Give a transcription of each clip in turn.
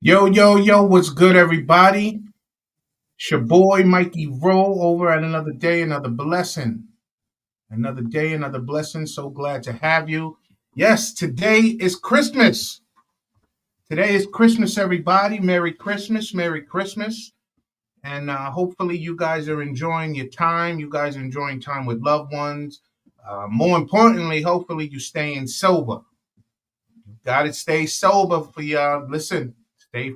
Yo, yo, yo, what's good, everybody? It's your boy Mikey Roll over at another day, another blessing. Another day, another blessing. So glad to have you. Yes, today is Christmas. Today is Christmas, everybody. Merry Christmas, Merry Christmas. And hopefully, you guys are enjoying your time. You guys are enjoying time with loved ones. More importantly, hopefully, you staying sober. Got to stay sober for y'all. Listen, stay.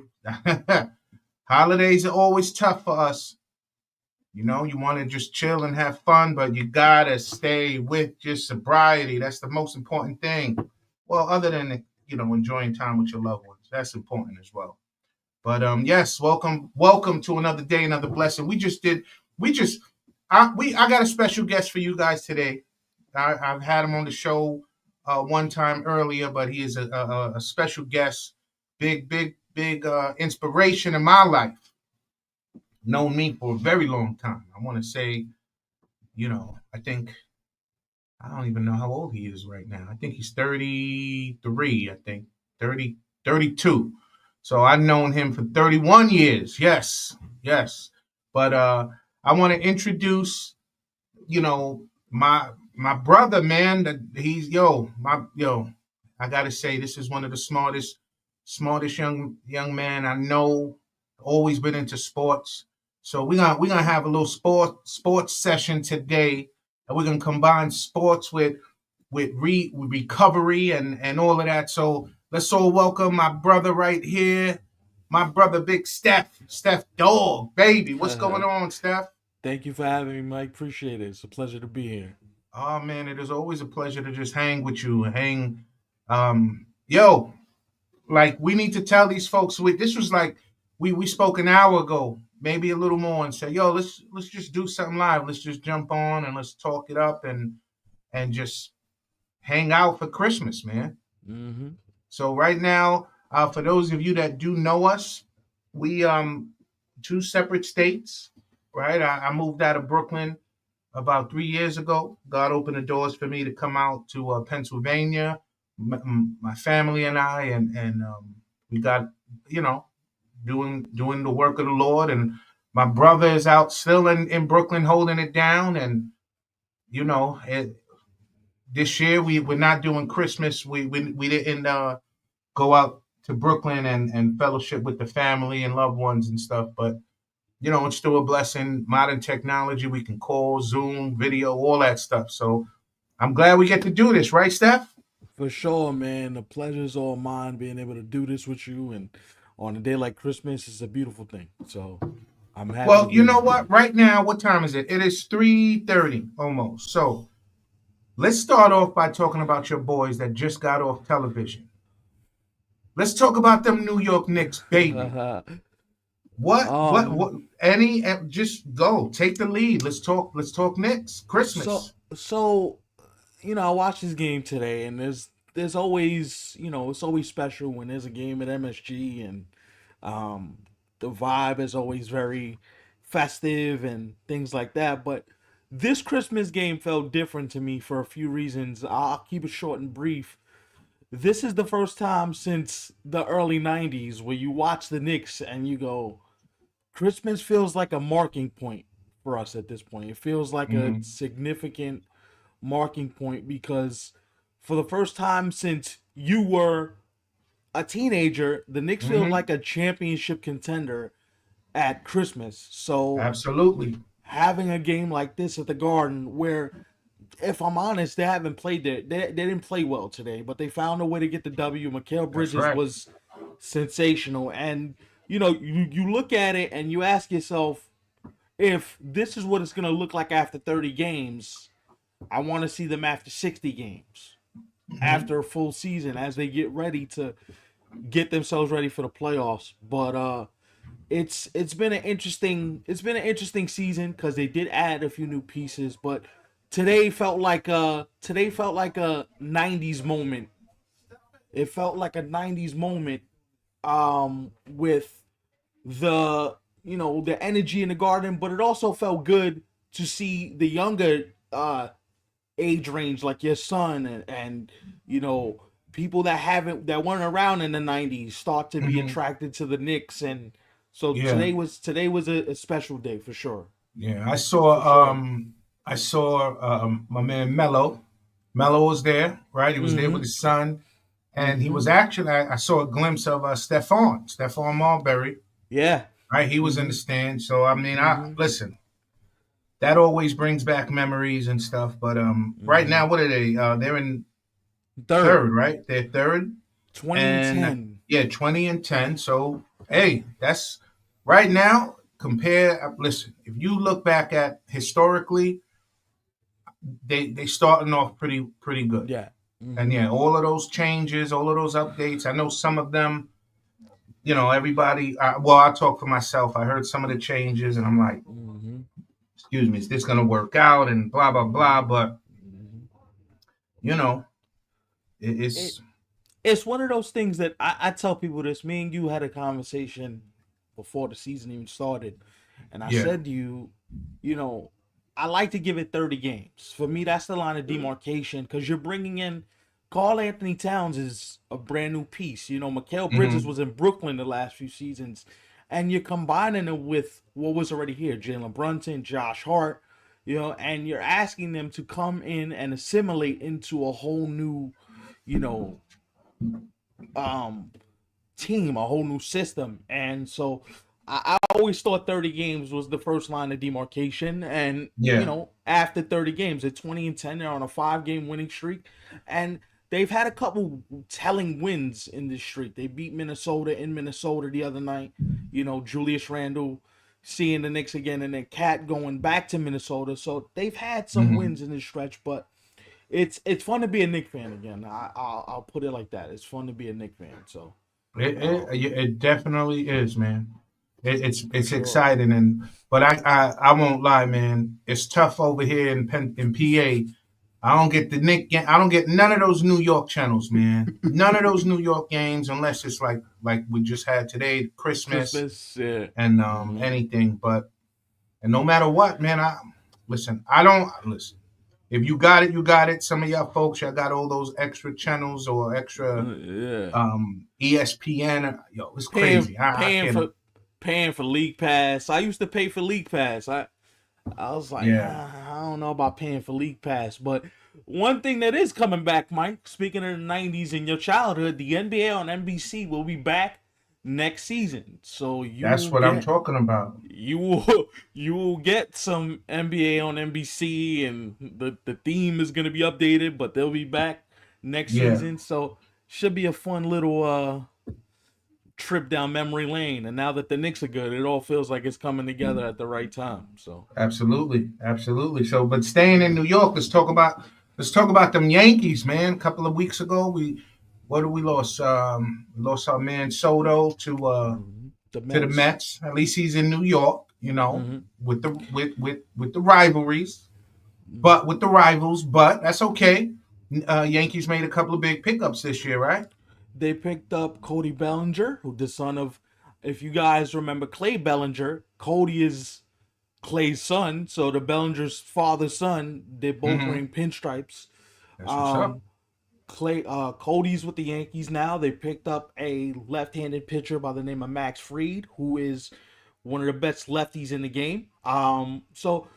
Holidays are always tough for us. You know, you want to just chill and have fun, but you gotta stay with just sobriety. That's the most important thing. Well, other than enjoying time with your loved ones, that's important as well. But yes, welcome to another day, another blessing. I got a special guest for you guys today. I've had him on the show one time earlier, but he is a special guest, big inspiration in my life. Known me for a very long time. I want to say, I don't even know how old he is right now. I think he's 33, I think 30, 32. So I've known him for 31 years. Yes, yes. But I want to introduce, my brother, man. That he's I gotta say, this is one of the smartest young man I know. Always been into sports. So we're gonna have a little sports session today, and we're gonna combine sports with recovery and all of that. So let's all welcome my brother right here, my brother Big Steph Dog, baby. What's going on, Steph? Thank you for having me, Mike. Appreciate it. It's a pleasure to be here. Oh man, it is always a pleasure to just hang with you. Yo, like we need to tell these folks. This was like we spoke an hour ago, maybe a little more, and say, yo, let's just do something live. Let's just jump on and let's talk it up and just hang out for Christmas, man. Mm-hmm. So right now, for those of you that do know us, we two separate states, right? I moved out of Brooklyn about 3 years ago. God opened the doors for me to come out to Pennsylvania, my family and I, and we got you know doing the work of the Lord. And my brother is out still in Brooklyn holding it down. And you know, this year we're not doing Christmas. We didn't go out to Brooklyn and fellowship with the family and loved ones and stuff. But it's still a blessing. Modern technology, we can call, Zoom, video, all that stuff. So I'm glad we get to do this, right, Steph? For sure, man. The pleasure's all mine being able to do this with you. And on a day like Christmas, it's a beautiful thing. So I'm happy to Well, you be know here. what? Right now, what time is it? It is 3:30 almost. So let's start off by talking about your boys that just got off television. Let's talk about them New York Knicks, baby. What? um, Any? Just go, take the lead. Let's talk Knicks. so Christmas. so I watched this game today, and there's always it's always special when there's a game at MSG, and um, the vibe is always very festive and things like that. But this Christmas game felt different to me for a few reasons. I'll keep it short and brief. This is the first time since the early 90s where you watch the Knicks and you go, Christmas feels like a marking point for us at this point. It feels like a Hmm. significant marking point because for the first time since you were a teenager, the Knicks feel Hmm. like a championship contender at Christmas. So Absolutely. having a game like this at the Garden, where if I'm honest, they haven't played it. They didn't play well today, but they found a way to get the W. Mikal That's Bridges right. was sensational, and you look at it and you ask yourself, if this is what it's gonna look like after 30 games, I want to see them after 60 games, Hmm. after a full season, as they get ready to get themselves ready for the playoffs. But it's been an interesting season because they did add a few new pieces, but today felt like a 90s moment. It felt like a 90s moment with the energy in the Garden, but it also felt good to see the younger age range, like your son, and you know, people that weren't around in the '90s start to be Hmm. attracted to the Knicks, and so Yeah, today was a special day for sure, yeah. for sure. I saw my man Mello. Mello was there, right? He was there with Mm-hmm. his son, and he was Mm-hmm. actually. I saw a glimpse of Stephon Marbury, Yeah. right? He was in Mm-hmm. the stand. So I mean, I Mm-hmm. listen. That always brings back memories and stuff. But right Mm-hmm. now, what are they? They're in Third, third, right? They're third, twenty and and 10. yeah, 20-10. So hey, that's right now. Compare. Listen, if you look back at historically, they starting off pretty good. Yeah. And Mm-hmm. yeah, all of those changes, all of those updates. I know some of them. You know, everybody. Well, I talk for myself. I heard some of the changes, and I'm like, Mm-hmm. excuse me, is this going to work out? And blah blah blah. But Mm-hmm. you know, It it's it's one of those things that I tell people this. Me and you had a conversation before the season even started, and I yeah. said to you, you know, I like to give it 30 games. For me, that's the line of demarcation because you're bringing in Carl Anthony Towns is a brand new piece. You know, Mikal Bridges Hmm. was in Brooklyn the last few seasons, and you're combining it with what was already here: Jalen Brunson, Josh Hart. You know, and you're asking them to come in and assimilate into a whole new, you know, um team, a whole new system. And so I always thought 30 games was the first line of demarcation. And, you Yeah. know, after 30 games, at 20 and 10, they're on a 5 game winning streak. And they've had a couple telling wins in this streak. They beat Minnesota in Minnesota the other night. You know, Julius Randle seeing the Knicks again, and then Cat going back to Minnesota. So they've had some Hmm. wins in this stretch, but it's fun to be a Knicks fan again. I'll put it like that. It's fun to be a Knicks fan. So um, It definitely is, man. for It's sure. exciting, and but I won't lie, man. It's tough over here in PA. I don't get the Nick. I don't get none of those New York channels, man. None of those New York games, unless it's like we just had today, Christmas Christmas, yeah. and Mm-hmm. anything. But and no matter what, man. I listen. I don't listen. If you got it, you got it. Some of y'all folks, y'all got all those extra channels or extra Yeah. ESPN. Yo, it's Paying crazy. I paying can't. for paying for League Pass. I used to pay for League Pass. I was like, Yeah. I don't know about paying for League Pass, but one thing that is coming back, Mike, speaking of the 90s and your childhood, the NBA on NBC will be back next season. So That's what I'm talking about. you will get some NBA on NBC, and the theme is going to be updated, but they'll be back next Yeah, season. So should be a fun little trip down memory lane. And now that the Knicks are good, it all feels like it's coming together at the right time. So absolutely, absolutely. So, but staying in New York, let's talk about them Yankees, man. A couple of weeks ago, we what did we lost? We lost our man Soto the to the Mets. Mets. At least he's in New York, you know, Hmm. with the rivalries, but with the rivals. But that's okay. Yankees made a couple of big pickups this year, right? They picked up Cody Bellinger, who the son of, if you guys remember Clay Bellinger, Cody is Clay's son. So the Bellinger's father's son, they both Mm-hmm. wearing pinstripes. That's what's up. Um, Cody's with the Yankees now. They picked up a left-handed pitcher by the name of Max Fried, who is one of the best lefties in the game. So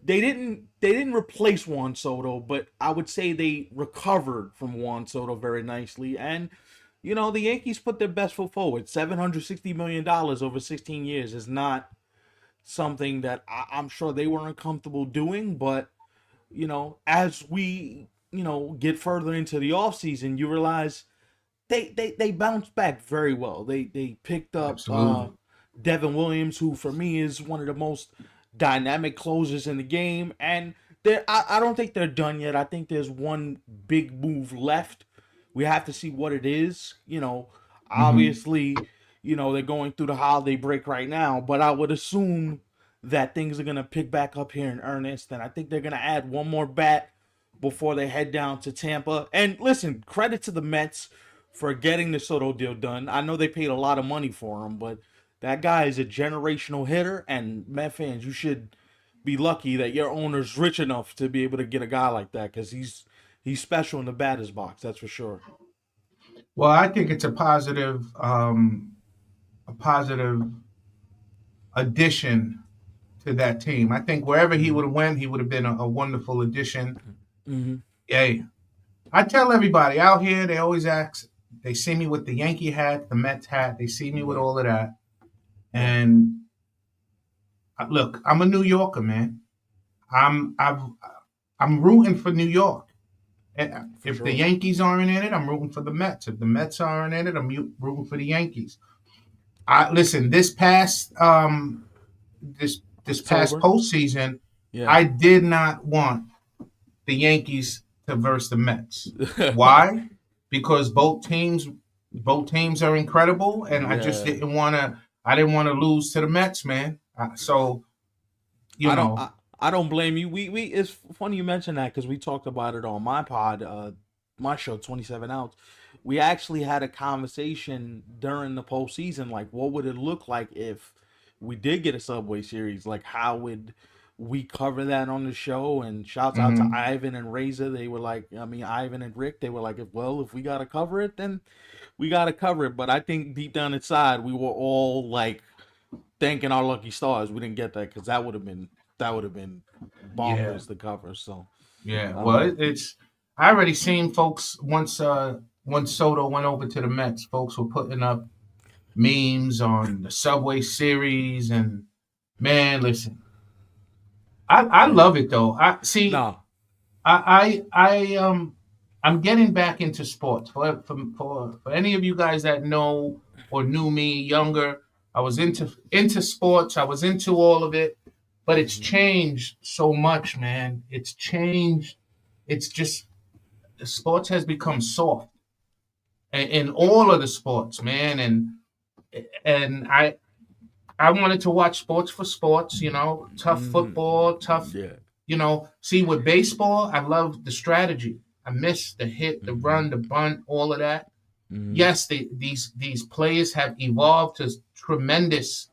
they didn't replace Juan Soto, but I would say they recovered from Juan Soto very nicely. And you know, the Yankees put their best foot forward. $760 million over 16 years is not something that I'm sure they weren't comfortable doing, but you know, as we, you know, get further into the offseason, you realize they bounced back very well. They picked up Absolutely. Devin Williams, who for me is one of the most dynamic closers in the game. And I don't think they're done yet. I think there's one big move left. We have to see what it is. You know, Mm-hmm. obviously, you know, they're going through the holiday break right now, but I would assume that things are going to pick back up here in earnest. And I think they're going to add one more bat before they head down to Tampa. And listen, credit to the Mets for getting the Soto deal done. I know they paid a lot of money for him, but that guy is a generational hitter. And Met fans, you should be lucky that your owner's rich enough to be able to get a guy like that because he's special in the batter's box. That's for sure. Well, I think it's a positive addition to that team. I think wherever he Mm-hmm. would have went, he would have been a wonderful addition. Mm-hmm. Hey, I tell everybody out here, they always ask, they see me with the Yankee hat, the Mets hat, they see me with Right. all of that. Right. And look, I'm a New Yorker, man. I'm I've I'm rooting for New York. For If the sure. Yankees aren't in it, I'm rooting for the Mets. If the Mets aren't in it, I'm rooting for the Yankees. I listen. This past October. postseason, Yeah. I did not want the Yankees to verse the Mets. Why? Because both teams are incredible, and I just Yeah. didn't want to. I didn't want to lose to the Mets, man. So you I don't know, I, I don't blame you. We it's funny you mention that because we talked about it on my pod, my show 27 Outs. We actually had a conversation during the postseason, like what would it look like if we did get a Subway Series? Like how would we cover that on the show? And shouts out to hmm Ivan and Razor. They were like, I mean Ivan and Rick. They were like, if we gotta cover it, then we gotta cover it. But I think deep down inside, we were all like thanking our lucky stars we didn't get that because that would have been yeah, bonkers to cover. So, yeah. Well, um, it's. I already seen folks once Soto went over to the Mets. Folks were putting up memes on the Subway Series, and man, listen, I yeah, love it though. I see. no, I'm getting back into sports. For any of you guys that know or knew me younger, I was into sports. I was into all of it, but it's hmm changed so much, man. It's changed. It's just sports has become soft in all of the sports, man. And I wanted to watch sports for sports. Tough hmm football, tough. yeah, See, with baseball, I love the strategy. I miss the hit, the hmm run, the bunt, all of that. hmm Yes, these players have evolved to tremendous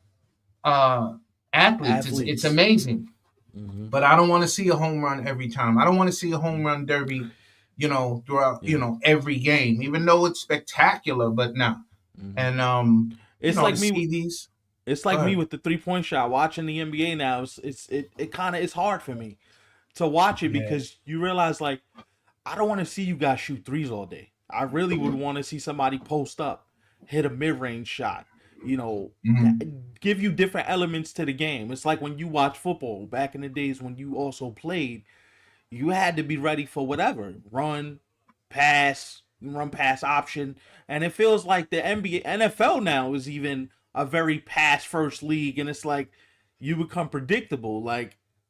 uh, athletes. It's athletes. amazing, hmm but I don't want to see a home run every time. I don't want to see a home run derby, throughout Yeah. every game, even though it's spectacular. But no, hmm and It's to like me. see these. It's Go like me ahead. with the 3 point shot. Watching the NBA now, it kind of it's hard for me to watch it Yeah. because you realize like I don't want to see you guys shoot threes all day. I really would want to see somebody post up, hit a mid range shot, you know, Mhm. give you different elements to the game. It's like when you watch football back in the days when you also played, you had to be ready for whatever run pass option. And it feels like the NBA, NFL now is even a very pass first league. And it's like you become predictable.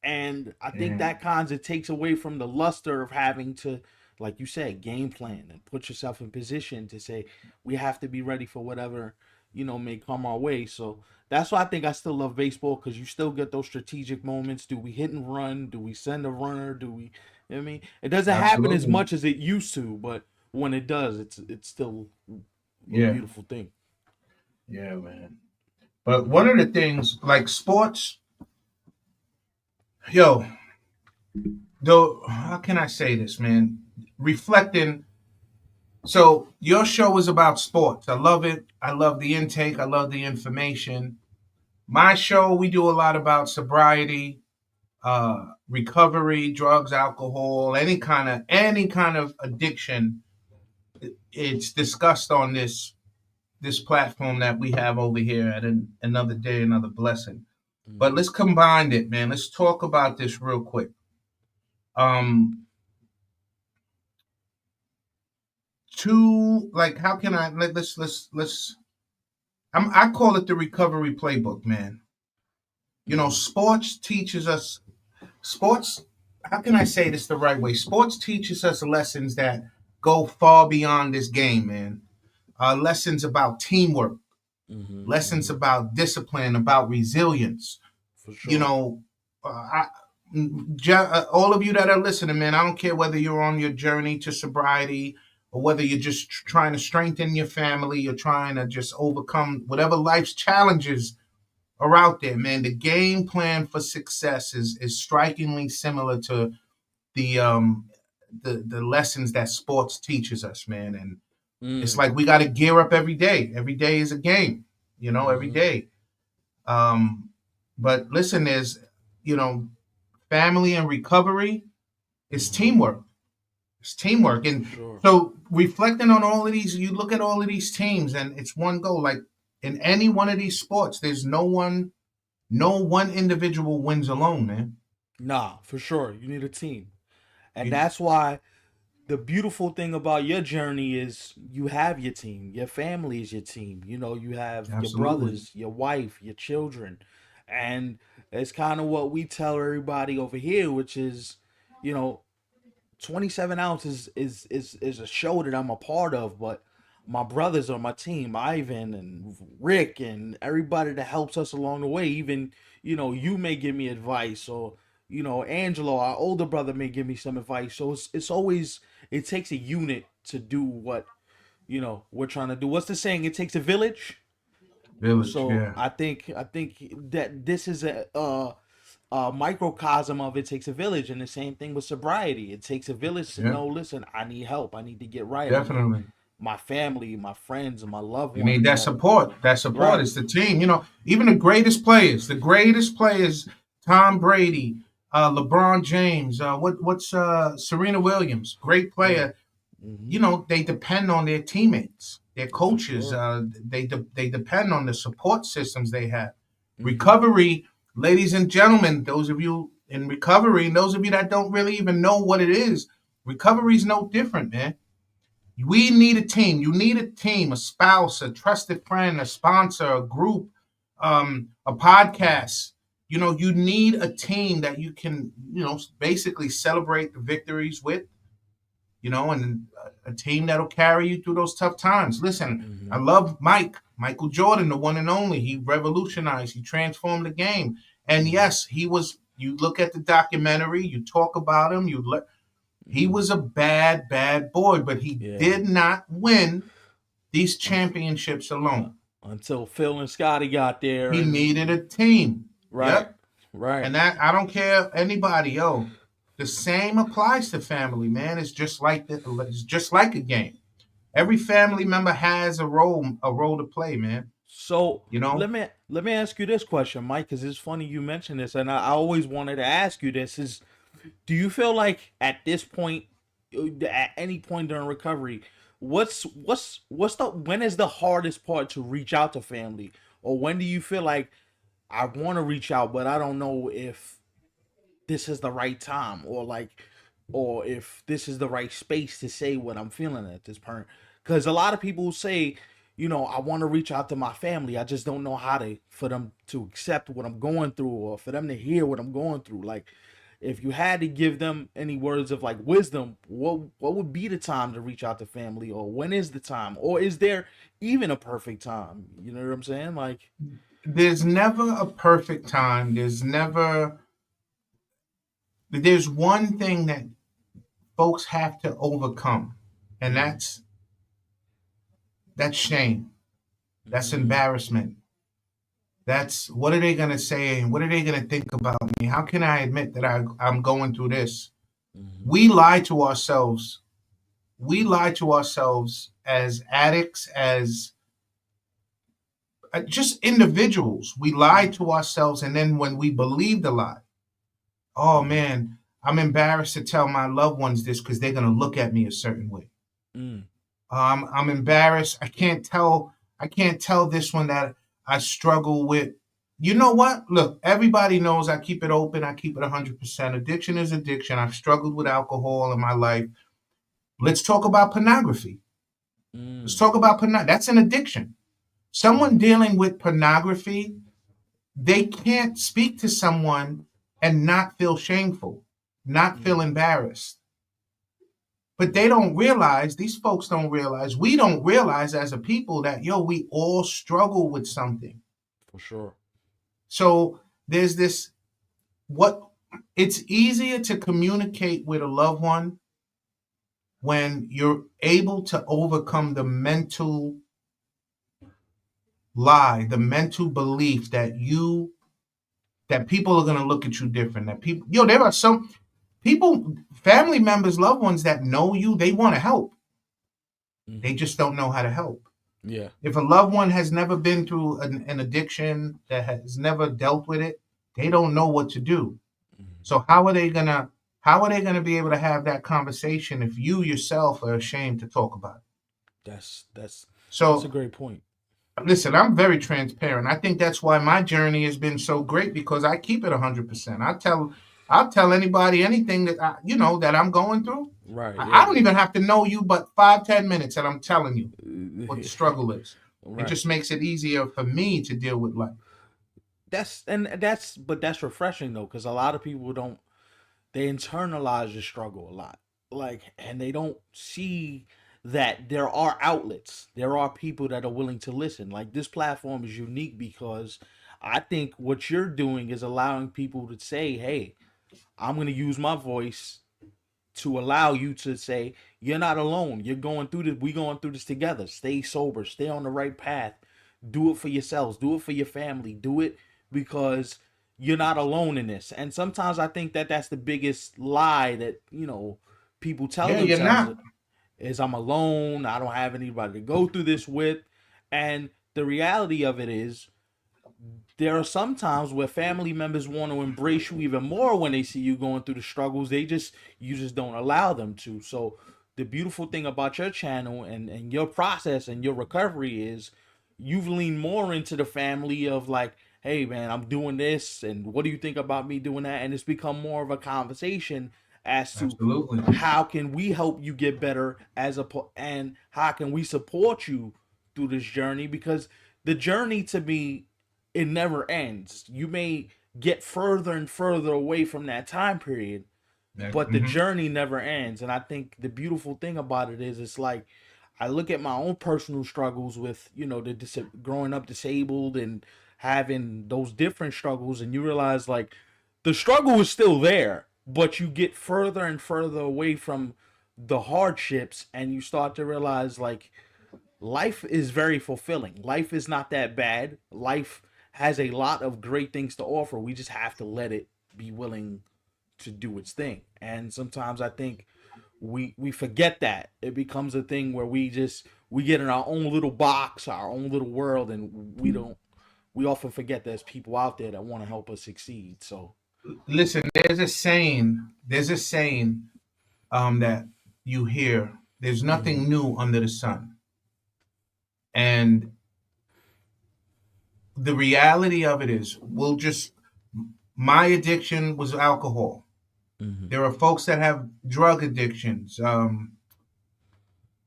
And I think Yeah. that kind of takes away from the luster of having to, like you said, game plan and put yourself in position to say, we have to be ready for whatever, may come our way. So that's why I think I still love baseball because you still get those strategic moments. Do we hit and run? Do we send a runner? Do we, you know what I mean? It doesn't happen as Absolutely. much as it used to, but when it does, it's still a Yeah. beautiful thing. Yeah, man. But one of the things, like sports, yo, though, how can I say this, man? Reflecting. So your show is about sports. I love it. I love the intake. I love the information. My show, we do a lot about sobriety, recovery, drugs, alcohol, any kind of addiction. It's discussed on this platform that we have over here at another day, another blessing. But Mm-hmm. let's combine it, man. Let's talk about this real quick. Um, like, how can I let's I call it the recovery playbook, man. Mm-hmm. Sports teaches us sports. How can I say this the right way? Sports teaches us lessons that go far beyond this game, man. Lessons about teamwork, Mm-hmm. lessons Mm-hmm. about discipline, about resilience. For You sure. know, all of you that are listening, man, I don't care whether you're on your journey to sobriety or whether you're just trying to strengthen your family, you're trying to just overcome whatever life's challenges are out there, man, the game plan for success is strikingly similar to the um the lessons that sports teaches us, man. And it's Mm. like we got to gear up every day. Every day is a game, every Mm-hmm. day. Um, but listen, there's you know family and recovery is Mm-hmm. teamwork. It's teamwork. For And sure. so reflecting on all of these, you look at all of these teams and it's one goal. Like in any one of these sports, there's no one individual wins alone, man. Nah, for sure. You need a team. And You, that's why the beautiful thing about your journey is you have your team. Your family is your team. You know, you have your absolutely. brothers, your wife, your children. And it's kind of what we tell everybody over here, which is, you know, 27 ounces is a show that I'm a part of, but my brothers on my team, Ivan and Rick and everybody that helps us along the way, even, you may give me advice, or, Angelo, our older brother, may give me some advice. So it's always, it takes a unit to do what, we're trying to do. What's the saying? It takes a village. Village, So yeah. I think that this is a microcosm of it takes a village, and the same thing with sobriety. It takes a village to Yeah, know. Listen, I need help. I need to get right. I need definitely. my family, my friends, and my loved You need ones. that Like, support. That support right. is the team. Even the greatest players, Tom Brady, LeBron James, what's Serena Williams, great Mm, player. mm-hmm. They depend on their teammates, their For coaches. sure. They depend on the support systems they have. Mm-hmm. Recovery, ladies and gentlemen, those of you in recovery, and those of you that don't really even know what it is, recovery is no different, man. We need a team. You need a team, a spouse, a trusted friend, a sponsor, a group, a podcast. You need a team that you can, basically celebrate the victories with, and a team that'll carry you through those tough times. Listen, I Mm-hmm. love Michael Jordan, the one and only. He revolutionized, he transformed the game. And Mm-hmm. yes, you look at the documentary, you talk about him, he Mm-hmm. was a bad, bad boy, but he Yeah. did not win these Un- championships uh, alone. until Phil and Scotty got there, He and needed a team. right, Yep. right. And that I don't care anybody, yo. The same applies to family, man. It's just like a game. Every family member has a role to play, man. So You know? let me ask you this question, Mike, because it's funny you mentioned this, and I always wanted to ask you this: is do you feel like at this point, at any point during recovery, what's the when is the hardest part to reach out to family, or when do you feel like I want to reach out, but I don't know if this is the right time, or if this is the right space to say what I'm feeling at this point. Because a lot of people say, I want to reach out to my family. I just don't know how to for them to accept what I'm going through, or for them to hear what I'm going through. Like, if you had to give them any words of like wisdom, what would be the time to reach out to family, or when is the time, or is there even a perfect time? You know what I'm saying? Like, There's never a perfect time. There's one thing that folks have to overcome, and mm, that's shame. That's mm, embarrassment. That's what are they going to say and what are they going to think about me? How can I admit that I'm going through this? mm, We lie to ourselves. We lie to ourselves as addicts, as just individuals. We lie mm, to ourselves. And then when we believe the lie, oh mm, man, I'm embarrassed to tell my loved ones this because they're going to look at me a certain way. mm, I'm embarrassed. I can't tell this one that I struggle with. You know what? Look, everybody knows I keep it open. I keep it 100%. Addiction is addiction. I've struggled with alcohol in my life. Let's talk about pornography. Let's mm, talk about pornography. That's an addiction. Someone mm, dealing with pornography, they can't speak to someone and not feel shameful, not feel mm, embarrassed. But they don't realize, these folks don't realize, we don't realize as a people that, yo, we all struggle with something. for sure. So there's this, what it's easier to communicate with a loved one when you're able to overcome the mental lie, the mental belief that people are gonna look at you different. That people, there are some people, family members, loved ones that know you, they want to help. They Hmm. just don't know how to help. Yeah. If a loved one has never been through an addiction, that has never dealt with it, they don't know what to do. Mhm. So how are they gonna be able to have that conversation if you yourself are ashamed to talk about it? That's a So great point. listen, I'm very transparent. I think that's why my journey has been so great because I keep it 100%. I'll tell anybody anything that that I'm going through. Right. I Yeah. don't even have to know you, but 5-10 minutes, and I'm telling you what the struggle is. It Right. just makes it easier for me to deal with life. But that's refreshing though, because a lot of people don't, they internalize the struggle a lot, like, and they don't see that there are outlets, there are people that are willing to listen. Like, this platform is unique because I think what you're doing is allowing people to say, hey, I'm going to use my voice to allow you to say you're not alone, you're going through this, we going through this together. Stay sober, stay on the right path, do it for yourselves, do it for your family, do it because you're not alone in this. And sometimes I think that that's the biggest lie that, people tell Yeah, you're themselves, not. is I'm alone, I don't have anybody to go through this with. And the reality of it is, there are some times where family members want to embrace you even more when they see you going through the struggles. You just don't allow them to. So the beautiful thing about your channel and your process and your recovery is you've leaned more into the family of, like, hey man, I'm doing this, and what do you think about me doing that? And it's become more of a conversation as to Absolutely. how can we help you get better, and how can we support you through this journey, because the journey, to me, it never ends. You may get further and further away from that time period, but the Mhm. journey never ends. And I think the beautiful thing about it is, it's like, I look at my own personal struggles with, growing up disabled and having those different struggles, and you realize, like, the struggle is still there, but you get further and further away from the hardships, and you start to realize, like, life is very fulfilling. Life is not that bad. Life has a lot of great things to offer. We just have to let it be willing to do its thing. And sometimes I think we forget that. It becomes a thing where we get in our own little box, our own little world, and we often forget there's people out there that want to help us succeed. So, Listen, there's a saying that you hear. There's mhm, nothing new under the sun, and the reality of it is, my addiction was alcohol. mhm, There are folks that have drug addictions,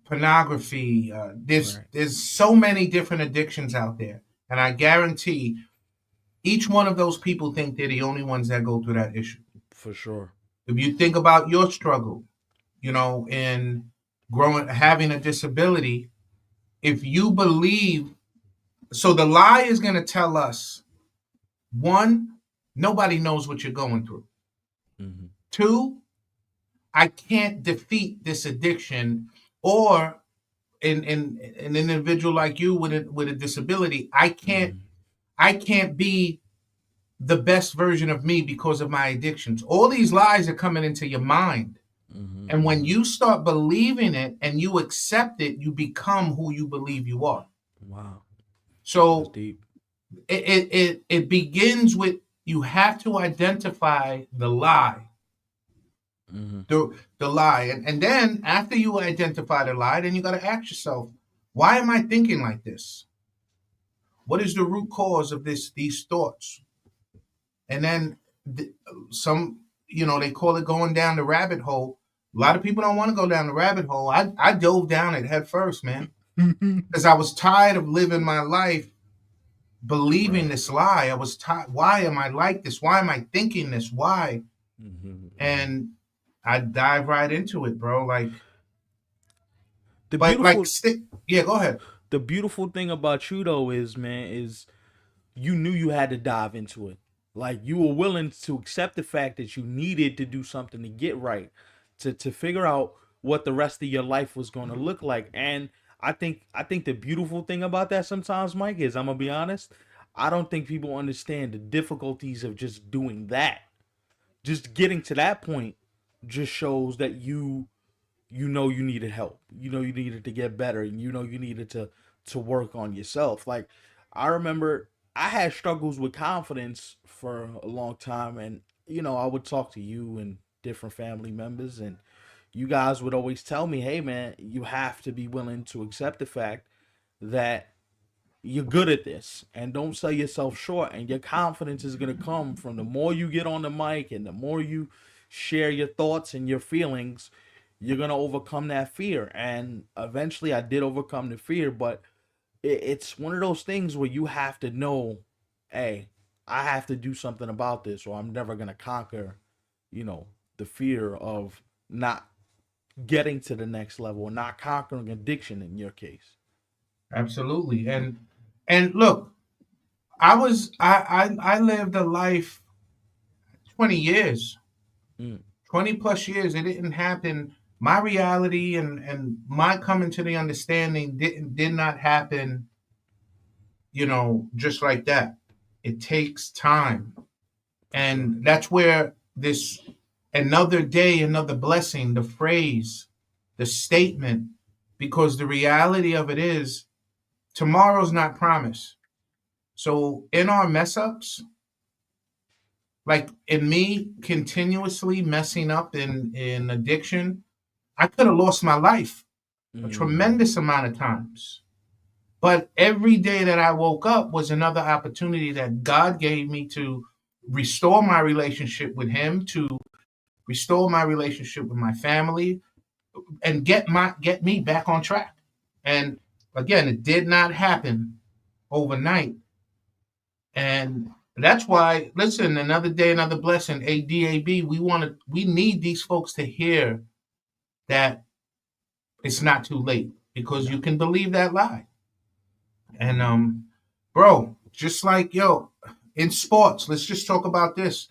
pornography. There's right, there's so many different addictions out there, and I guarantee each one of those people think they're the only ones that go through that issue. for sure. If you think about your struggle, in having a disability, if you believe, so the lie is going to tell us, one, nobody knows what you're going through. Mhm, Two, I can't defeat this addiction, or in an individual like you with a disability, I can't mhm, I can't be the best version of me because of my addictions. All these lies are coming into your mind. mhm, And when mhm. you start believing it and you accept it, you become who you believe you are. Wow, that's So deep. it begins with, you have to identify the lie. Mhm, The lie. And then after you identify the lie, then you gotta ask yourself, why am I thinking like this? What is the root cause of these thoughts? And then th- some, they call it going down the rabbit hole. A lot of people don't want to go down the rabbit hole. I dove down it head first, man, because I was tired of living my life believing right. this lie. I was tired. Why am I like this? Why am I thinking this? Why? Mhm, mhm. And I dive right into it, bro. The Like beautiful stick. Yeah, go ahead. the beautiful thing about you though is, man, is you knew you had to dive into it. Like, you were willing to accept the fact that you needed to do something to get right, to figure out what the rest of your life was going to look like. And I think the beautiful thing about that sometimes, Mike, is I'm gonna be honest. I don't think people understand the difficulties of just doing that. Just getting to that point just shows that you know you needed help. You know you needed to get better, and you know you needed to work on yourself. Like I remember I had struggles with confidence for a long time, and I would talk to you and different family members, and you guys would always tell me, "Hey man, you have to be willing to accept the fact that you're good at this and don't sell yourself short, and your confidence is going to come from the more you get on the mic and the more you share your thoughts and your feelings. You're going to overcome that fear." And eventually I did overcome the fear, but it's one of those things where you have to know, hey, I have to do something about this, or I'm never going to conquer you know the fear of not getting to the next level, not conquering addiction in your case. Absolutely. And look, I lived a life 20 years, Mm, 20 plus years. It didn't happen. My reality and my coming to the understanding did not happen, just like that. It takes time. for sure. And that's where this another day, another blessing, the phrase, the statement, because the reality of it is tomorrow's not promised. So in our mess ups, like in me continuously messing up in addiction, I could have lost my life a Mm, tremendous amount of times. But every day that I woke up was another opportunity that God gave me to restore my relationship with Him, to restore my relationship with my family, and get me back on track. And again, it did not happen overnight. And that's why, listen, another day, another blessing, ADAB, we need these folks to hear that it's not too late because no. you can believe that lie. And bro, just like in sports, let's just talk about this.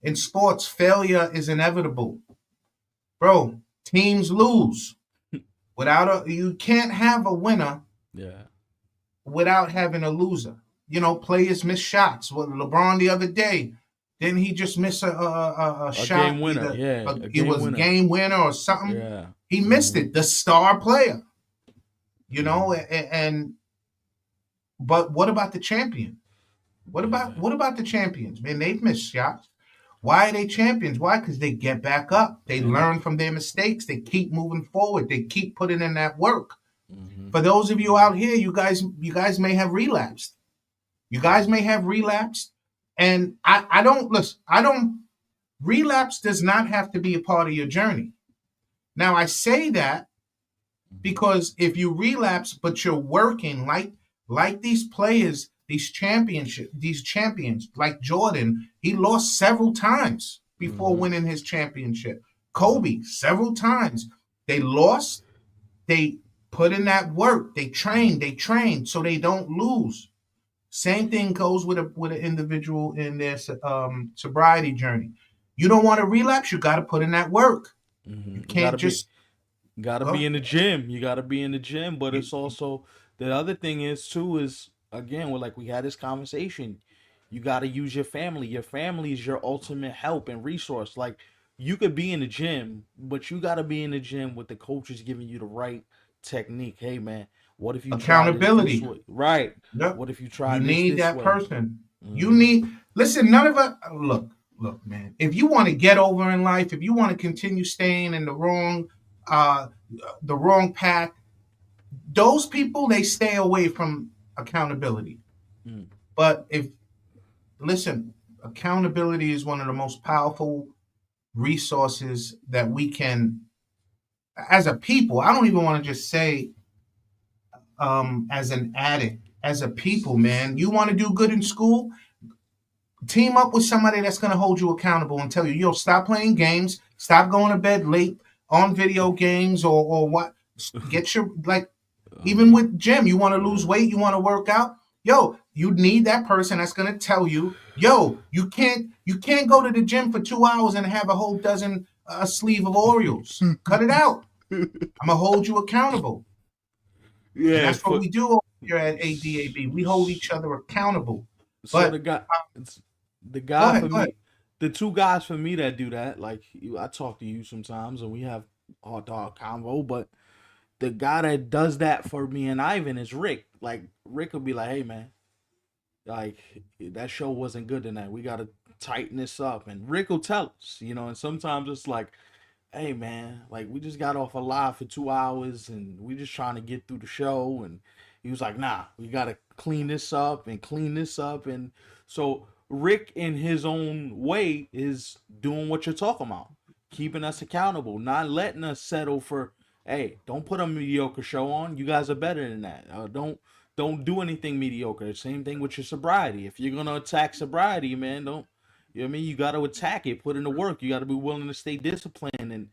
In sports, failure is inevitable. Bro, teams lose. You can't have a winner Yeah. without having a loser. Players miss shots. Well, LeBron the other day, didn't he just miss a A shot? game winner. Yeah. A It game was a winner. game winner or something. Yeah. He missed Hmm. it. The star player, Hmm. and but what about the champion? What about Yeah. what about the champions? Man, they've missed shots. Why are they champions? Why? Because they get back up. They Yeah. learn from their mistakes. They keep moving forward. They keep putting in that work. Hmm. For those of you out here, you guys may have relapsed. You guys may have relapsed. And I don't listen, I don't relapse does not have to be a part of your journey. Now I say that because if you relapse but you're working like these players, these champions, like Jordan, he lost several times before Hmm. winning his championship. Yep. Kobe, several times. They lost, they put in that work, they trained so they don't lose. Same thing goes with an individual in their sobriety journey. You don't want to relapse, you got to put in that work. Hmm. You You gotta can't be just gotta be go. in the gym. You gotta be in the gym. But You, it's also the other thing is too is again, we're like we had this conversation. You gotta use your family. Your family is your ultimate help and resource. Like you could be in the gym, but you gotta be in the gym with the coaches giving you the right technique. Hey man, what if you try this accountability. way? Right. Yep. What if you try You need this that way? person. You Mm-hmm. need listen, none of us look, man. If you want to get over in life, if you want to continue staying in uh the wrong path, those people they stay away from accountability. Mm. But if listen, accountability is one of the most powerful resources that we can as a people. I don't even want to just say as an addict, as a people, man. You want to do good in school, team up with somebody that's going to hold you accountable and tell you, yo, stop playing games, stop going to bed late on video games or what. Get your, like, even Uh-huh. with gym, you want to lose Yeah. weight, you want to work out. Yo, you need that person that's going to tell you, yo, you can't go to the gym for 2 hours and have a whole dozen a sleeve of Oreos. Cut it out. I'm gonna hold you accountable. And Yeah, that's what for we do over here at ADAB. We hold each other accountable. so But it's the go guy ahead, for go ahead. me, the two guys for me that do that, like I talk to you sometimes and we have hard dog convo, but the guy that does that for me and Ivan is Rick. Like Rick will be like, "Hey man, like that show wasn't good tonight. We gotta tighten this up." And Rick will tell us, and sometimes it's like, "Hey man, like we just got off a live for 2 hours and we just trying to get through the show." And he was like, "Nah, we gotta clean this up and clean this up." And so Rick, in his own way, is doing what you're talking about, keeping us accountable, not letting us settle for, "Hey, don't put a mediocre show on. You guys are better than that. Don't do anything mediocre." Same thing with your sobriety. If you're gonna attack sobriety, man, don't. You know what I mean? You got to attack it, put in the work. You got to be willing to stay disciplined and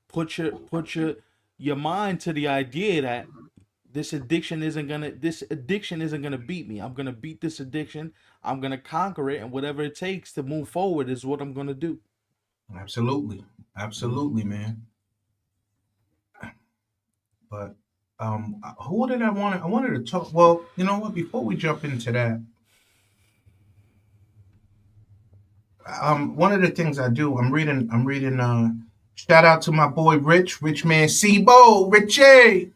put your mind to the idea that this addiction isn't gonna beat me. I'm gonna beat this addiction. I'm gonna conquer it, and whatever it takes to move forward is what I'm gonna do. Absolutely. Mm-hmm. Absolutely, man. But who did I want to? I wanted to talk. Well, you know what? Before we jump into that, one of the things I do, I'm reading. Shout out to my boy Rich Man Sebo, Richie.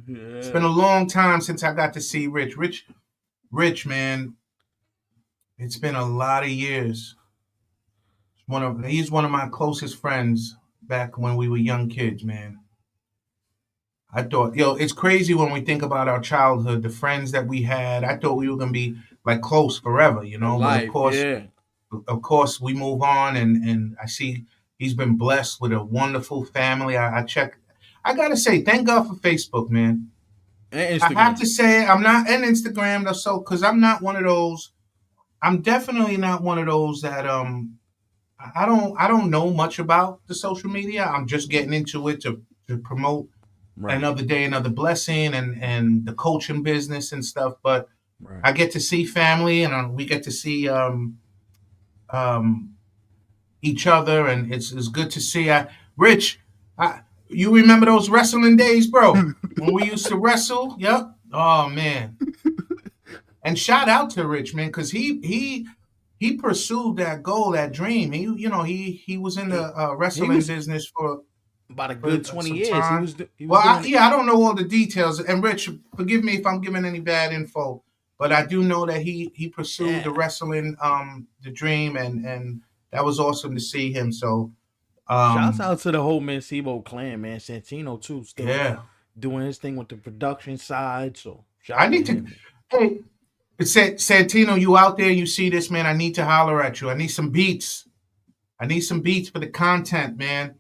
It's been Yeah. a long time since I got to see Rich man. It's been a lot of years. He's one of my closest friends back when we were young kids, man. I thought, it's crazy when we think about our childhood, the friends that we had. I thought we were gonna be like close forever, For But life, yeah. of course, we move on, and I see he's been blessed with a wonderful family. I check. I gotta say, thank God for Facebook, man. And I have Instagram. to say, I'm not in Instagram though, so because I'm not one of those. I'm definitely not one of those that I don't know much about the social media. I'm just getting into it to promote Right. another day, another blessing, and the coaching business and stuff. But Right. I get to see family, and we get to see um, each other, and it's good to see. Rich, you remember those wrestling days, bro? When we used to wrestle? Yep. Oh man. And shout out to Rich, man, because he pursued that goal, that dream. He was in he, the he wrestling was business about a for good 20 some years. He time. was he was Well, doing I don't know all the details. And Rich, forgive me if I'm giving any bad info, but I do know that he pursued the yeah. wrestling, the dream, and that was awesome to see him. So, Shouts um, out to the whole Mancebo clan, man. Santino too, still yeah, doing his thing with the production side. So shout I out to need to. him. Hey, Santino, you out there? You see this, man? I need to holler at you. I need some beats. I need some beats for the content, man.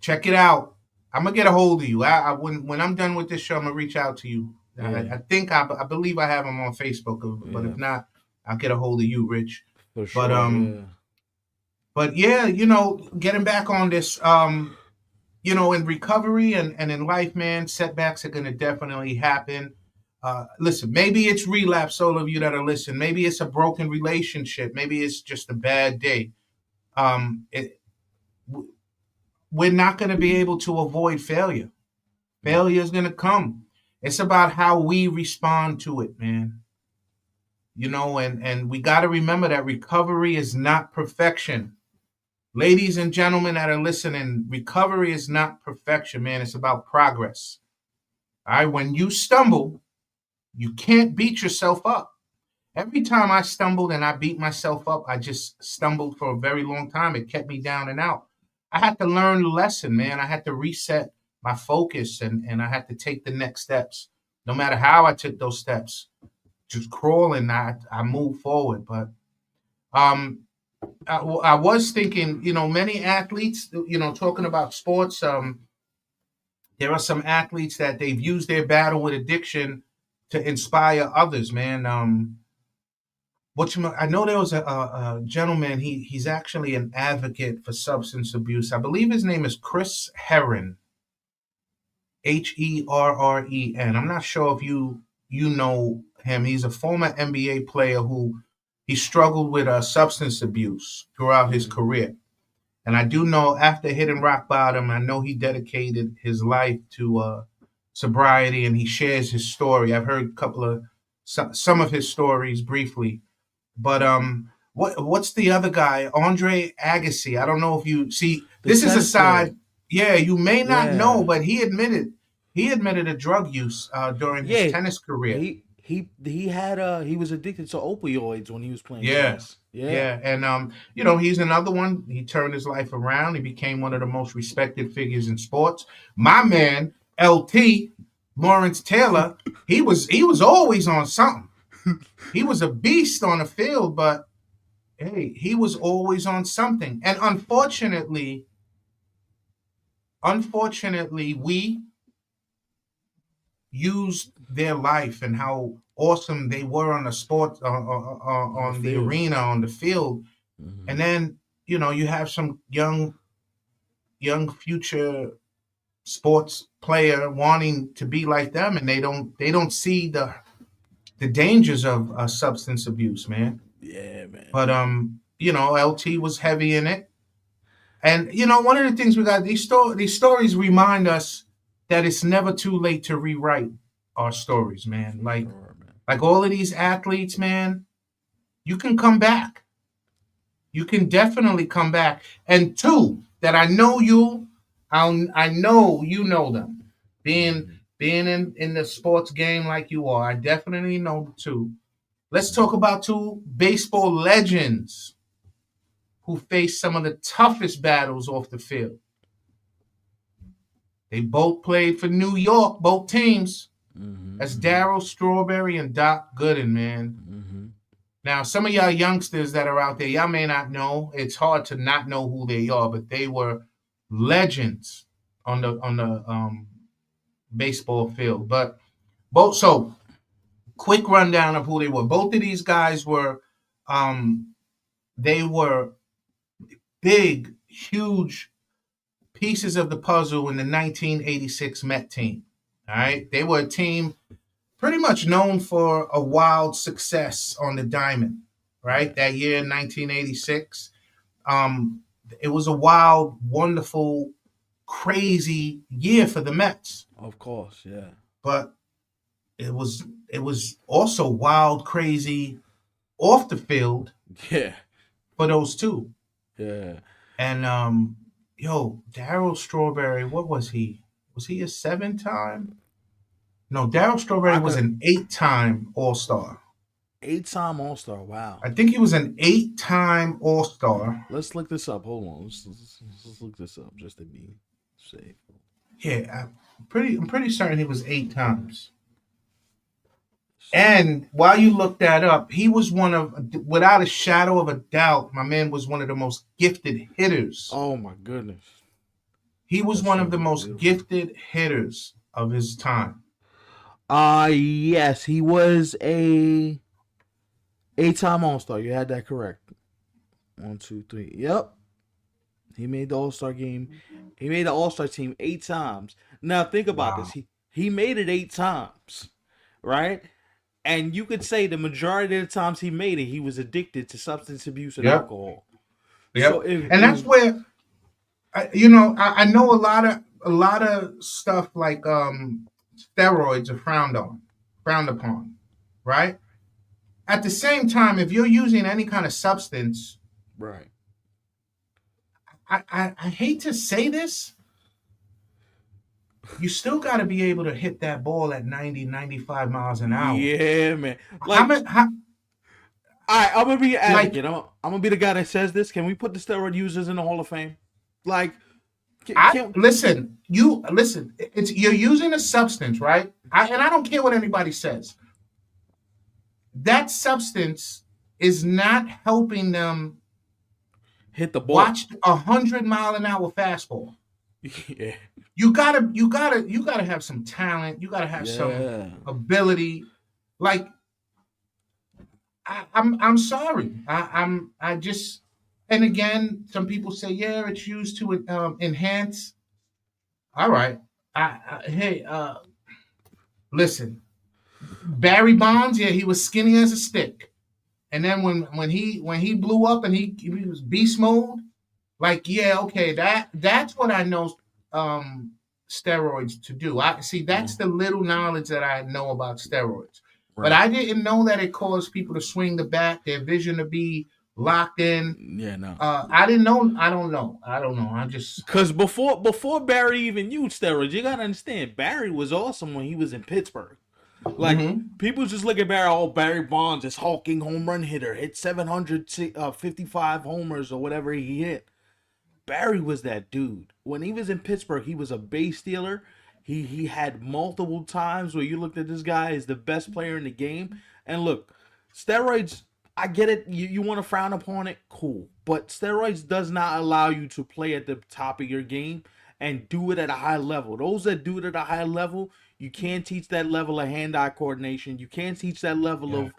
Check it out. I'm gonna get a hold of you. When I'm done with this show, I'm gonna reach out to you. Yeah, I believe I have him on Facebook, but yeah, if not, I'll get a hold of you, Rich. for But sure. Yeah, yeah, getting back on this, in recovery and in life, man, setbacks are gonna definitely happen. Listen, maybe it's relapse. All of you that are listening, maybe it's a broken relationship. Maybe it's just a bad day. It, we're not going to be able to avoid failure. no, Failure is going to come. It's about how we respond to it, man. And we got to remember that recovery is not perfection. Ladies and gentlemen that are listening, recovery is not perfection, man. It's about progress. All right. When you stumble, you can't beat yourself up. Every time I stumbled and I beat myself up, I just stumbled for a very long time. It kept me down and out. I had to learn the lesson, man. I had to reset my focus and I had to take the next steps. No matter how I took those steps, just crawling, I moved forward. But um, I was thinking, many athletes, talking about sports, there are some athletes that they've used their battle with addiction to inspire others, man. I know there was a gentleman. He's actually an advocate for substance abuse. I believe his name is Chris Herren, Herren. I'm not sure if you know him. He's a former NBA player who he struggled with substance abuse throughout his mm, career. And I do know after hitting rock bottom, I know he dedicated his life to sobriety, and he shares his story. I've heard a couple of some of his stories briefly, but what's the other guy? Andre Agassi. I don't know if you see. The This is a tennis player. side. Yeah, you may not know, Yeah. but he admitted a drug use during his Yeah. tennis career. He had he was addicted to opioids when he was playing Yeah, tennis. Yeah. yeah, and he's another one. He turned his life around. He became one of the most respected figures in sports. My man, LT Lawrence Taylor, he was always on something. He was a beast on the field, but hey, he was always on something. And unfortunately, we used their life and how awesome they were on the sport, On the on the field. arena, on the field. Hmm. And then, you have some young future sports player wanting to be like them, and they don't see the dangers of substance abuse, man. Yeah, man. But LT was heavy in it. And one of the things we got, these stories remind us that it's never too late to rewrite our stories, man. For Like sure, man. like all of these athletes, man, you can come back. You can definitely come back. And two that I know you know them. Being Hmm. being in the sports game like you are, I definitely know the two. Let's talk about two baseball legends who faced some of the toughest battles off the field. They both played for New York, both teams. Hmm. That's Hmm. Darryl Strawberry and Doc Gooden, man. Hmm. Now, some of y'all youngsters that are out there, y'all may not know. It's hard to not know who they are, but they were legends on the baseball field. But both so quick rundown of who they were. Both of these guys um they were big, huge pieces of the puzzle in the 1986 Met team. All right, they were a team pretty much known for a wild success on the diamond. Right, Yeah. that year in 1986, um, it was a wild, wonderful, crazy year for the Mets. Of course. Yeah. But it was also wild, crazy off the field Yeah. for those two. Yeah. And Darryl Strawberry, what was he? Was he a 7 time? No, Darryl Strawberry I was could an 8 time All Star. 8-time All Star. Wow. I think he was an 8 time All Star. Let's look this up. Hold on. Let's look this up just to be safe. Yeah, I'm pretty certain he was 8 times. And while you look that up, he was without a shadow of a doubt, my man was one of the most gifted hitters. Oh my goodness. He was That's one of the so most beautiful. gifted hitters of his time. Yes, he was a 8-time All Star. You had that correct. One, two, three. Yep. He made the All Star game. He made the All Star team 8 times. Now think about this. Wow. He made it 8 times, right? And you could say the majority of the times he made it, he was addicted to substance abuse and Yep. alcohol. So Yep. And that's where I know a lot of stuff like steroids are frowned upon, right? At the same time, if you're using any kind of substance, right, I hate to say this, you still got to be able to hit that ball at 90, 95 miles an hour. yeah, man. How Like, many? How, I'm gonna be an like advocate. I'm gonna be the guy that says this. Can we put the steroid users in the Hall of Fame? Like, I can listen. You listen. You're using a substance, right? And I don't care what anybody says. That substance is not helping them hit the ball? watch 100-mile-an-hour fastball. Yeah, You gotta have some talent. You gotta have some yeah, ability. Like I'm sorry. I just and again, some people say, yeah, it's used to enhance. All right. Hey, listen, Barry Bonds, yeah, he was skinny as a stick. And then when he blew up and he was beast mode, like yeah, okay, that's what I know. Um, steroids to do. I see that's the little knowledge that I know about steroids. But Right. I didn't know that it caused people to swing the bat, their vision to be locked in. Yeah, no. I didn't know. I don't know. I'm just. Because before Barry even used steroids, you gotta understand Barry was awesome when he was in Pittsburgh. Like people just look at Barry. Oh, Barry Bonds, this hulking home run hitter, hit 755 homers or whatever he hit. Barry was that dude. When he was in Pittsburgh, he was a base stealer. He had multiple times where you looked at this guy as the best player in the game. And look, steroids, I get it. You want to frown upon it, cool. But steroids does not allow you to play at the top of your game and do it at a high level. Those that do it at a high level, you can't teach that level of hand-eye coordination. You can't teach that level of,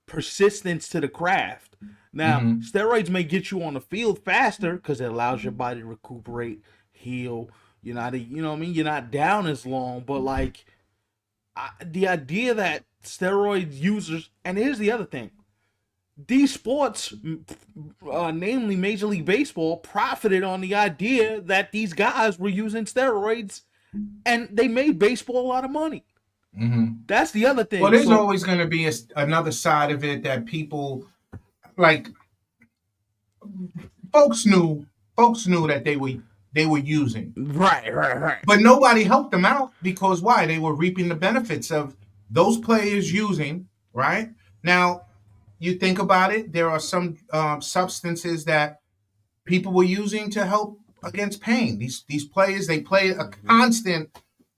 persistence to the craft. Now, steroids may get you on the field faster because it allows your body to recuperate, heal. You're not, you're not down as long. But like, the idea that steroid users, and here's the other thing: these sports, namely Major League Baseball, profited on the idea that these guys were using steroids, and they made baseball a lot of money. That's the other thing. Well, there's always going to be another side of it that people like. Folks knew that they were using. Right. But nobody helped them out because why? They were reaping the benefits of those players using. Right now, you think about it. There are some substances that people were using to help against pain. These players, they play a constant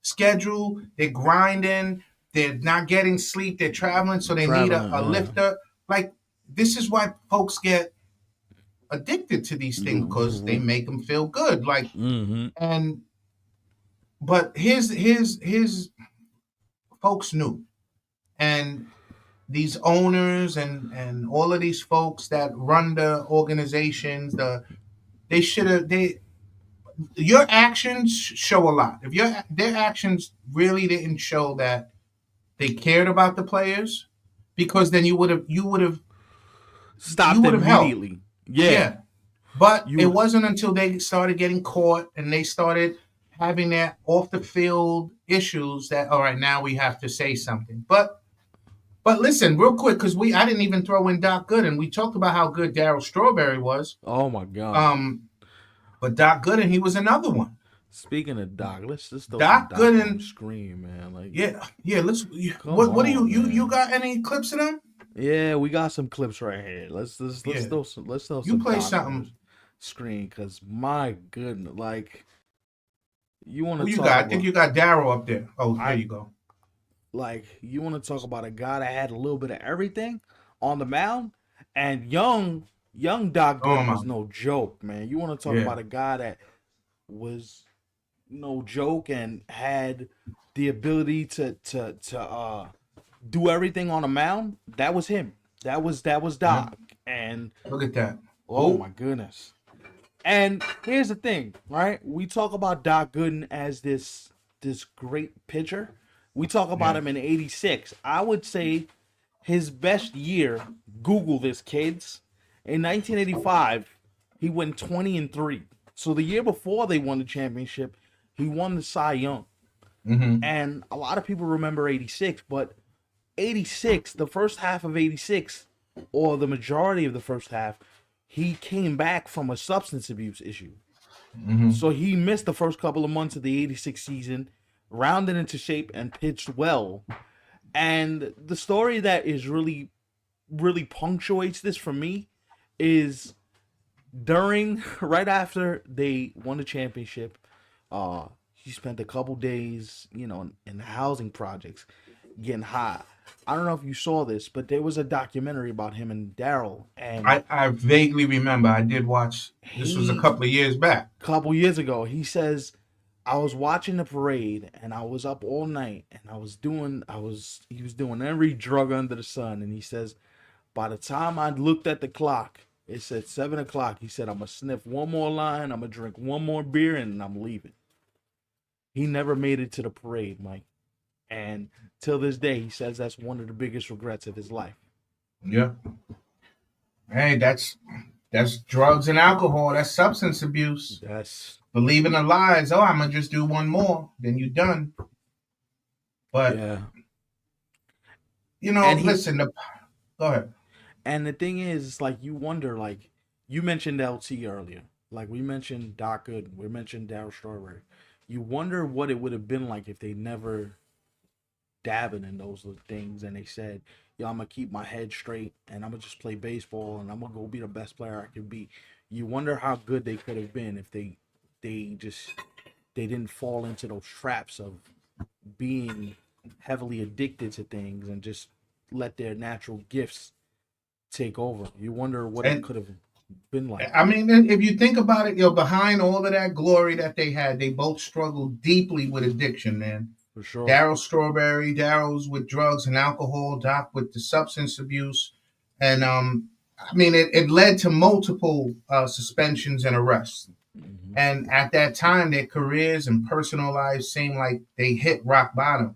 schedule. They're grinding. They're not getting sleep. They're traveling, so they need a lifter. Like, this is why folks get addicted to these things, because they make them feel good. Like, but here's folks knew, and these owners and all of these folks that run the organizations, your actions show a lot. If their actions really didn't show that they cared about the players, because then you would have stopped immediately. Helped. Yeah. But it wasn't until they started getting caught and they started having their off the field issues that, all right, now we have to say something. But listen, real quick, because I didn't even throw in Doc Gooden. We talked about how good Darryl Strawberry was. Oh my God. But Doc Gooden, he was another one. Speaking of Doc, let's just throw Doc Gooden on the screen, man. Like, yeah. What do you got any clips of them? Yeah, we got some clips right here. Let's throw some. You play Doc something screen, because my goodness, like, you want to. Who you got? I think you got Darryl up there. Oh, there you go. Like, you want to talk about a guy that had a little bit of everything on the mound, and young Doc Gooden was no joke, man. You want to talk about a guy that was no joke and had the ability to do everything on a mound. That was him. That was Doc. And look at that. Oh my goodness. And here's the thing, right? We talk about Doc Gooden as this great pitcher. We talk about him in '86. I would say his best year, Google this, kids. In 1985, he went 20-3. So the year before they won the championship, he won the Cy Young. And a lot of people remember '86, but '86, the first half of '86, or the majority of the first half, he came back from a substance abuse issue. So he missed the first couple of months of the '86 season, rounded into shape, and pitched well. And the story that is really, really punctuates this for me is right after they won the championship, he spent a couple days, in the housing projects, getting high. I don't know if you saw this, but there was a documentary about him and Darryl. And I vaguely remember. I did watch. This was a couple of years back. Couple years ago. He says, I was watching the parade and I was up all night and he was doing every drug under the sun. And he says, by the time I looked at the clock, it said 7:00. He said, I'm going to sniff one more line, I'm going to drink one more beer, and I'm leaving. He never made it to the parade, Mike. And till this day, he says that's one of the biggest regrets of his life. Yeah. Hey, that's drugs and alcohol. That's substance abuse. That's believing the lies. Oh, I'm gonna just do one more, then you're done. But Yeah. And he listen. Go ahead. and the thing is, it's like you wonder, like you mentioned LT earlier, like we mentioned Doc Good, we mentioned Daryl Strawberry. You wonder what it would have been like if they never dabbing in those little things and they said, "Yo, I'm gonna keep my head straight and I'm gonna just play baseball and I'm gonna go be the best player I can be." You wonder how good they could have been if they just they didn't fall into those traps of being heavily addicted to things and just let their natural gifts take over. You wonder what it And could have been like. I mean, if you think about it, behind all of that glory that they had, they both struggled deeply with addiction, man. For sure. Daryl Strawberry, Daryl's with drugs and alcohol, Doc with the substance abuse, and I mean, it led to multiple suspensions and arrests. Hmm. And at that time, their careers and personal lives seemed like they hit rock bottom.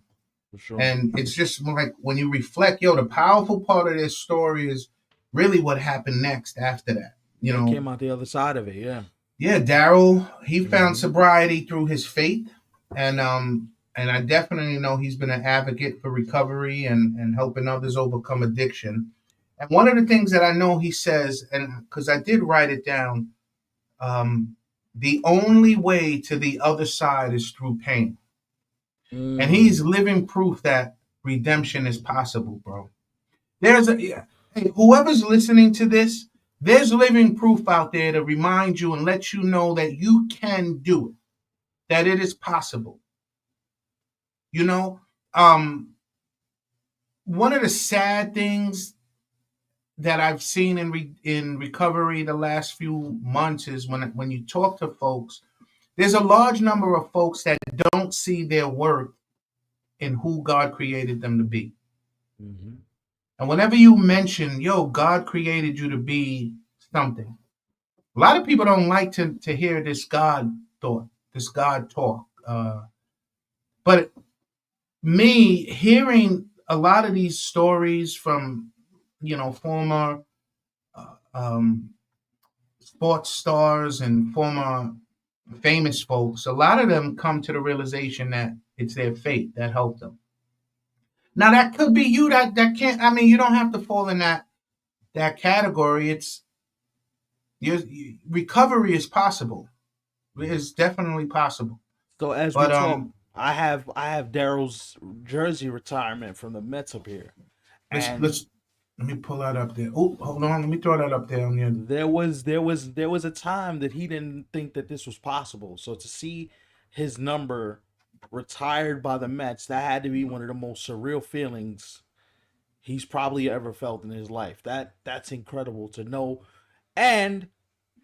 For sure. And it's just like when you reflect, the powerful part of this story is really what happened next after that. They came out the other side of it, yeah. Yeah, Daryl, he found Hmm. sobriety through his faith, and I definitely know he's been an advocate for recovery and helping others overcome addiction. And one of the things that I know he says, and because I did write it down, um, the only way to the other side is through pain. And Mm. he's living proof that redemption is possible, bro. There's a yeah, hey, whoever's listening to this, there's living proof out there to remind you and let you know that you can do it, that it is possible. You know, um, one of the sad things that I've seen in recovery the last few months is when you talk to folks, there's a large number of folks that don't see their worth in who God created them to be. Hmm. And whenever you mention, God created you to be something, a lot of people don't like to hear this God thought, this God talk. But me hearing a lot of these stories from, former um, sports stars and former famous folks, a lot of them come to the realization that it's their faith that helped them. Now that could be you. That can't. I mean, you don't have to fall in that category. Recovery is possible. It's definitely possible. So as we But talk, I have Daryl's jersey retirement from the Mets up here. let's And let's let me pull that up there. Oh, hold on. Let me throw that up there on you. there was a time that he didn't think that this was possible. So to see his number retired by the Mets, that had to be one of the most surreal feelings he's probably ever felt in his life. That's incredible to know. And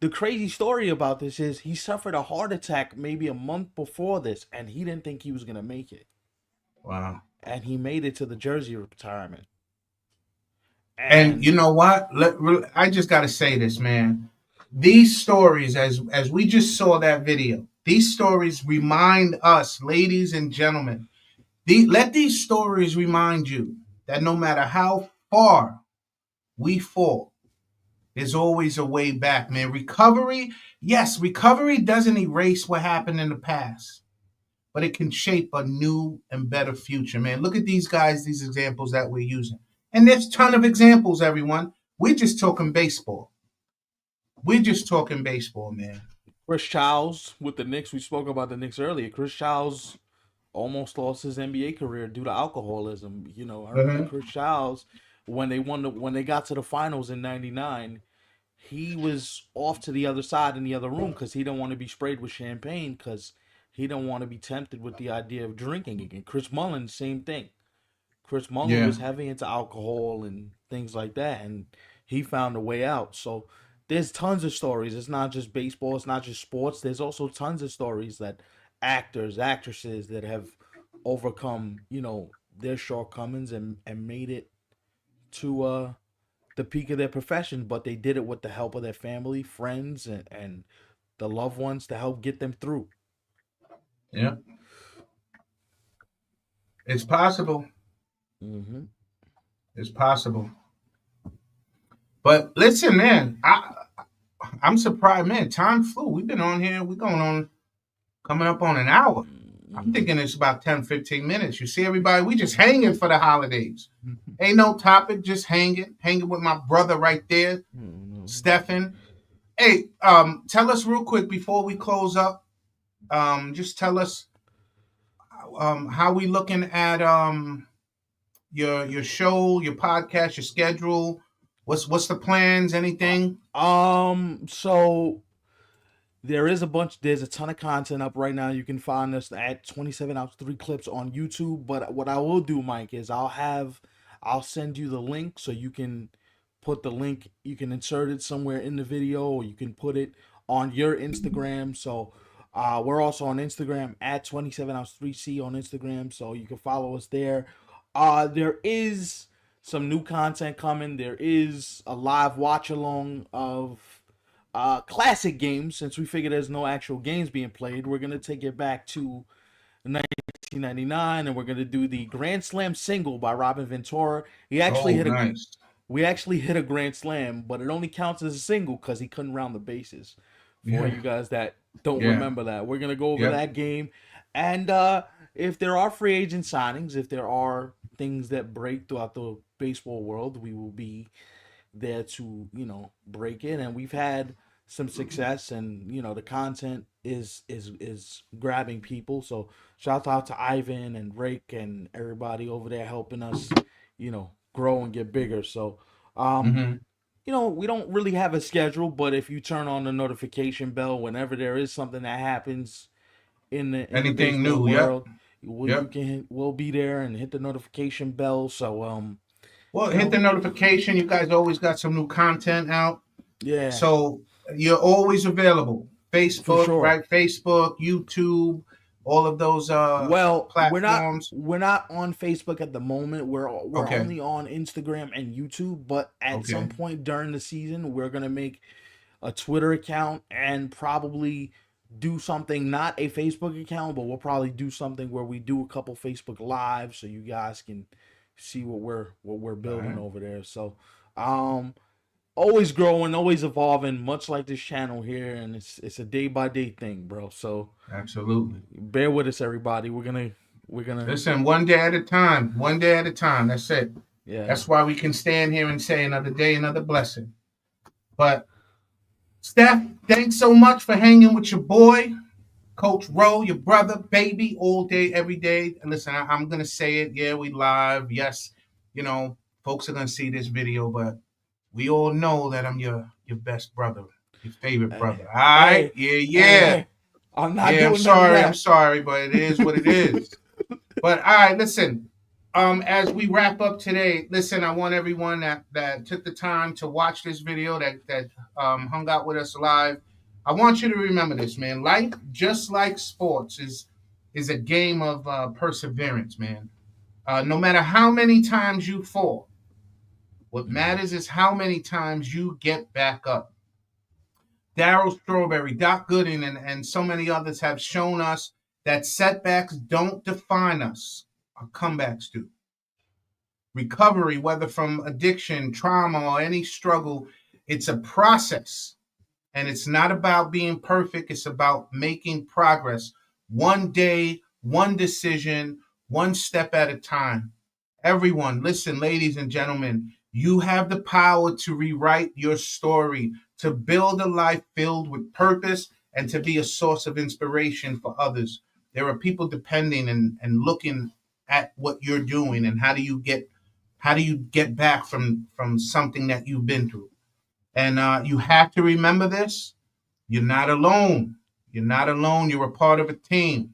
the crazy story about this is he suffered a heart attack maybe a month before this, and he didn't think he was gonna make it, Wow. and he made it to the jersey retirement. And And you know what? I just got to say this, man. These stories, as we just saw that video, these stories remind us, ladies and gentlemen. Let these stories remind you that no matter how far we fall, there's always a way back, man. Recovery, yes, recovery doesn't erase what happened in the past, but it can shape a new and better future, man. Look at these guys, these examples that we're using. And there's a ton of examples, everyone. We're just talking baseball. We're just talking baseball, man. Chris Childs with the Knicks, we spoke about the Knicks earlier. Chris Childs almost lost his NBA career due to alcoholism. I remember Uh-huh. Chris Childs when they got to the finals in '99. He was off to the other side in the other room because he didn't want to be sprayed with champagne because he didn't want to be tempted with the idea of drinking again. Chris Mullin, same thing. Chris Mullin Yeah. was heavy into alcohol and things like that, and he found a way out. So there's tons of stories. It's not just baseball. It's not just sports. There's also tons of stories that actors, actresses that have overcome, their shortcomings and made it to the peak of their profession, but they did it with the help of their family, friends, and the loved ones to help get them through. Yeah. It's possible. Hmm. It's possible. But listen, man, I'm surprised, man. Time flew. We've been on here. We're going on. coming up on an hour. I'm thinking it's about 10, 15 minutes. You see, everybody, we just hanging for the holidays. Ain't no topic, just hanging with my brother right there, Stefan. Hey, tell us real quick before we close up. Just tell us how we looking at your show, your podcast, your schedule. What's the plans? Anything? So there's a ton of content up right now. You can find us at 27 Ounce 3 Clips on YouTube. But what I will do, Mike, is I'll send you the link so you can put the link, you can insert it somewhere in the video, or you can put it on your Instagram. So we're also on Instagram at 27 Ounce 3C on Instagram. So you can follow us there. There is some new content coming. There is a live watch along of classic games. Since we figure there's no actual games being played, we're gonna take it back to 1999, and we're gonna do the Grand Slam single by Robin Ventura. He actually nice. We actually hit a Grand Slam, but it only counts as a single because he couldn't round the bases. For you guys that don't remember that, we're gonna go over that game, and if there are free agent signings, if there are things that break throughout the baseball world, we will be there to break it. And we've had some success, and the content is grabbing people. So shout out to Ivan and Rick and everybody over there helping us grow and get bigger. So we don't really have a schedule, but if you turn on the notification bell whenever there is something that happens in the anything new world, we'll be there and hit the notification bell. So well, hit the notification. You guys always got some new content out. Yeah. So you're always available. Facebook, right? Facebook, YouTube, all of those platforms. We're not on Facebook at the moment. We're only on Instagram and YouTube, but at some point during the season, we're gonna make a Twitter account and probably do something, not a Facebook account, but we'll probably do something where we do a couple Facebook lives so you guys can see what we're building over there. So always growing, always evolving, much like this channel here, and it's a day by day thing, bro. So absolutely, bear with us, everybody. We're gonna listen one day at a time. One day at a time. That's it. Yeah. That's why we can stand here and say another day, another blessing. But Steph, thanks so much for hanging with your boy, Coach Rowe, your brother, baby, all day, every day. And listen, I'm gonna say it. Yeah, we live. Yes, folks are gonna see this video, but we all know that I'm your best brother, your favorite brother. All right? Yeah. I'm not doing I'm sorry, but it is what it is. But all right, listen. As we wrap up today, listen, I want everyone that took the time to watch this video, that hung out with us live. I want you to remember this, man. Life, just like sports, is a game of perseverance, man. No matter how many times you fall, what matters is how many times you get back up. Darryl Strawberry, Doc Gooden, and so many others have shown us that setbacks don't define us. Our comebacks do. Recovery, whether from addiction, trauma, or any struggle, it's a process. And it's not about being perfect. It's about making progress. One day, one decision, one step at a time. Everyone, listen, ladies and gentlemen, you have the power to rewrite your story, to build a life filled with purpose, and to be a source of inspiration for others. There are people depending and looking at what you're doing, and how do you get back from something that you've been through. And you have to remember this. You're not alone. You're not alone. You're a part of a team.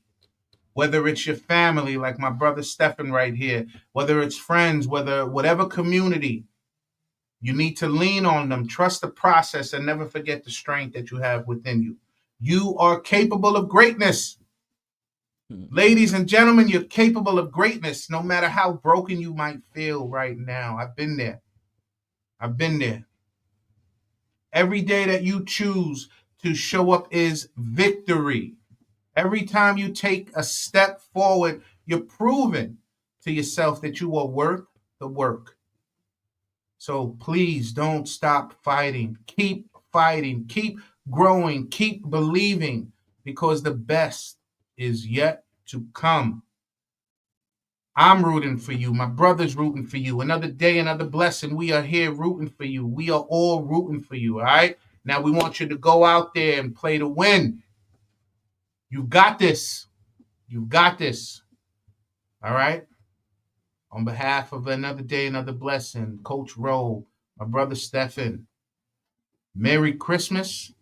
Whether it's your family, like my brother Stefan right here, whether it's friends, whatever community, you need to lean on them, trust the process, and never forget the strength that you have within you. You are capable of greatness. Ladies and gentlemen, you're capable of greatness, no matter how broken you might feel right now. I've been there. Every day that you choose to show up is victory. Every time you take a step forward, you're proving to yourself that you are worth the work. So please don't stop fighting. Keep fighting. Keep growing. Keep believing, because the best is yet to come. I'm rooting for you. My brother's rooting for you. Another day, another blessing. We are here rooting for you. We are all rooting for you. All right. Now we want you to go out there and play to win. You've got this. You've got this. All right. On behalf of Another Day, Another Blessing, Coach Rowe, my brother Stephen, Merry Christmas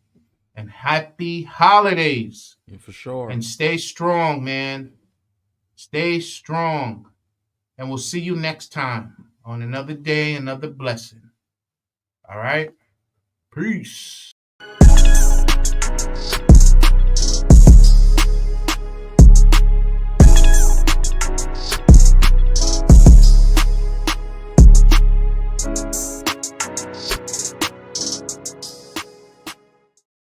and Happy Holidays. Yeah, for sure. And stay strong, man. Stay strong. And we'll see you next time on Another Day, Another Blessing. All right? Peace.